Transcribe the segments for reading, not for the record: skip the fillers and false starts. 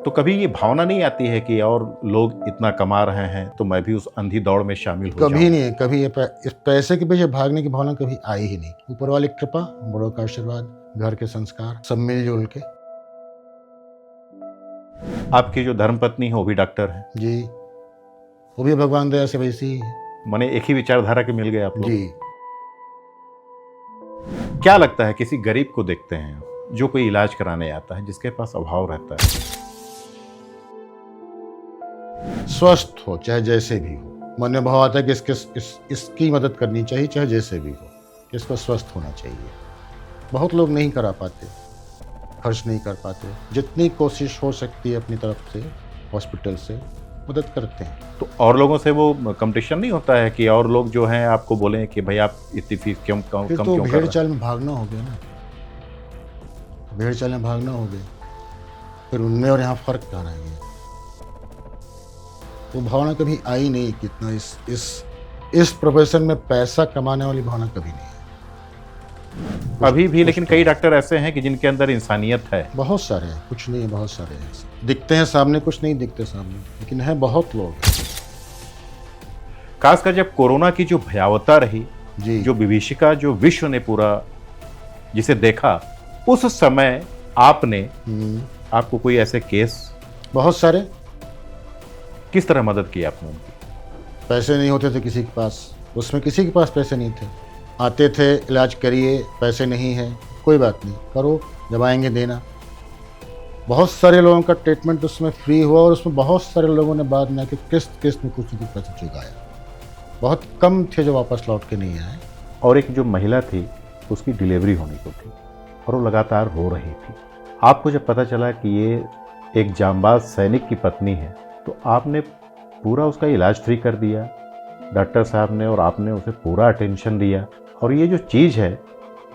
तो कभी ये भावना नहीं आती है कि और लोग इतना कमा रहे हैं तो मैं भी उस अंधी दौड़ में शामिल हो कभी जाऊं? नहीं, कभी इस पैसे के पीछे भागने की भावना कभी आई ही नहीं। ऊपर वाली कृपा, बड़ों का आशीर्वाद, घर के संस्कार, सब मिलजुल के। आपकी जो धर्मपत्नी है वो भी डॉक्टर है, जी, वो भी भगवान दया से वैसी ही है। माने एक ही विचारधारा के मिल गए आप लोग। जी। क्या लगता है किसी गरीब को देखते हैं जो कोई इलाज कराने आता है, जिसके पास अभाव रहता है, स्वस्थ हो चाहे जैसे भी हो, मन में भाव आता है कि इसकी मदद करनी चाहिए चाहे जैसे भी हो, इसको स्वस्थ होना चाहिए। बहुत लोग नहीं करा पाते, खर्च नहीं कर पाते। जितनी कोशिश हो सकती है अपनी तरफ से हॉस्पिटल से मदद करते हैं। तो और लोगों से वो कंपटीशन नहीं होता है कि और लोग जो हैं आपको बोलें कि भाई आप इतनी फीस क्यों कम फिर तो क्यों कर भेड़ रहे चाल में भागना हो गया ना, भेड़ चाल में भागना हो गया। फिर उनमें और यहाँ फर्क कहाँ रह गया। वो भावना कभी आई नहीं कि इतना इस प्रोफेशन में पैसा कमाने वाली भावना कभी नहीं है। हैं अभी भी? लेकिन कई डॉक्टर ऐसे हैं कि जिनके अंदर इंसानियत है। बहुत सारे हैं, कुछ नहीं है, बहुत सारे हैं ऐसे। दिखते हैं सामने, कुछ नहीं दिखते सामने, लेकिन है बहुत लोग। खासकर जब कोरोना की जो भयावहता रही, जी, जो विभीषिका जो विश्व ने पूरा जिसे देखा, उस समय आपने आपको कोई ऐसे केस, बहुत सारे। किस तरह मदद की आपने उनकी? पैसे नहीं होते थे किसी के पास, उसमें किसी के पास पैसे नहीं थे। आते थे, इलाज करिए, पैसे नहीं है, कोई बात नहीं, करो, जब आएंगे देना। बहुत सारे लोगों का ट्रीटमेंट उसमें फ्री हुआ और उसमें बहुत सारे लोगों ने बाद में आके किस्त में कुछ न कुछ पैसे चुकाया। बहुत कम थे जो वापस लौट के नहीं आए। और एक जो महिला थी उसकी डिलीवरी होने को थी और वो लगातार हो रही थी। आपको जब पता चला कि ये एक जांबाज सैनिक की पत्नी है तो आपने पूरा उसका इलाज फ्री कर दिया, डॉक्टर साहब ने, और आपने उसे पूरा अटेंशन दिया। और ये जो चीज़ है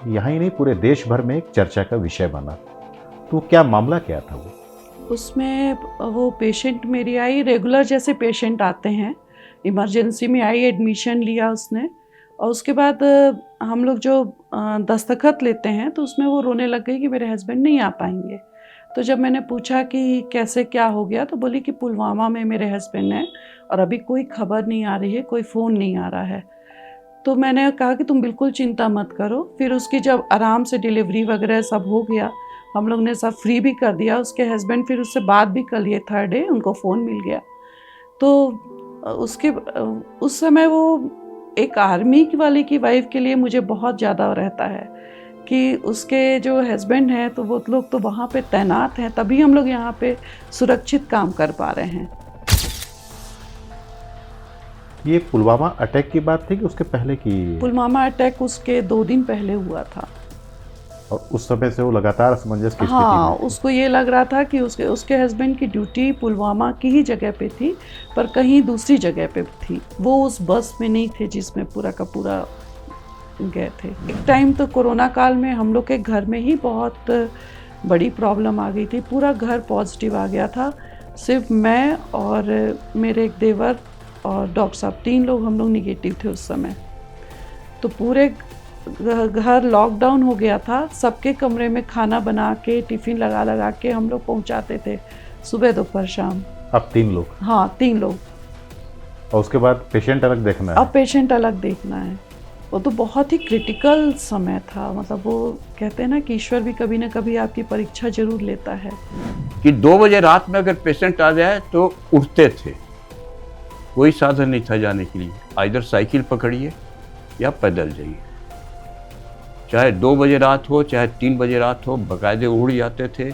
यहाँ ही नहीं पूरे देश भर में एक चर्चा का विषय बना। तो क्या मामला क्या था वो? उसमें वो पेशेंट मेरी आई, रेगुलर जैसे पेशेंट आते हैं, इमरजेंसी में आई, एडमिशन लिया उसने। और उसके बाद हम लोग जो दस्तखत लेते हैं तो उसमें वो रोने लग गई कि मेरे हस्बैंड नहीं आ पाएंगे। तो जब मैंने पूछा कि कैसे क्या हो गया तो बोली कि पुलवामा में मेरे हस्बैंड हैं और अभी कोई खबर नहीं आ रही है, कोई फ़ोन नहीं आ रहा है। तो मैंने कहा कि तुम बिल्कुल चिंता मत करो। फिर उसकी जब आराम से डिलीवरी वगैरह सब हो गया, हम लोग ने सब फ्री भी कर दिया। उसके हस्बैंड फिर उससे बात भी कर लिए, थर्ड डे उनको फ़ोन मिल गया। तो उसके उस समय वो एक आर्मी वाले की वाइफ के लिए मुझे बहुत ज़्यादा रहता है कि उसके जो हस्बैंड हैं तो वो लोग तो वहाँ पे तैनात हैं, तभी हम लोग यहाँ पे सुरक्षित काम कर पा रहे हैं। ये पुलवामा अटैक की बात थी कि उसके पहले की? पुलवामा अटैक उसके 2 दिन पहले हुआ था। और उस समय से वो लगातार असमंजस की स्थिति हाँ, में थी। उसको ये लग रहा था कि उसके हस्बैंड की ड्यूटी पुलवामा की ही जगह पे थी, पर कहीं दूसरी जगह पे थी। वो उस बस में नहीं थे जिसमें पूरा का पूरा गए थे। एक टाइम तो कोरोना काल में हम लोग के घर में ही बहुत बड़ी प्रॉब्लम आ गई थी। पूरा घर पॉजिटिव आ गया था। सिर्फ मैं और मेरे एक देवर और डॉक्टर साहब, 3 लोग हम लोग निगेटिव थे उस समय। तो पूरे घर लॉकडाउन हो गया था। सबके कमरे में खाना बना के, टिफ़िन लगा के हम लोग पहुंचाते थे, सुबह दोपहर शाम। अब 3 लोग? हाँ, 3 लोग। और उसके बाद पेशेंट अलग देखना है? अब पेशेंट अलग देखना है। वो तो बहुत ही क्रिटिकल समय था। मतलब वो कहते हैं ना कि ईश्वर भी कभी ना कभी आपकी परीक्षा जरूर लेता है। कि 2 बजे रात में अगर पेशेंट आ जाए तो उठते थे, कोई साधन नहीं था जाने के लिए। आइदर साइकिल पकड़िए या पैदल जाइए। चाहे 2 बजे रात हो चाहे 3 बजे रात हो, बाकायदे उड़ जाते थे।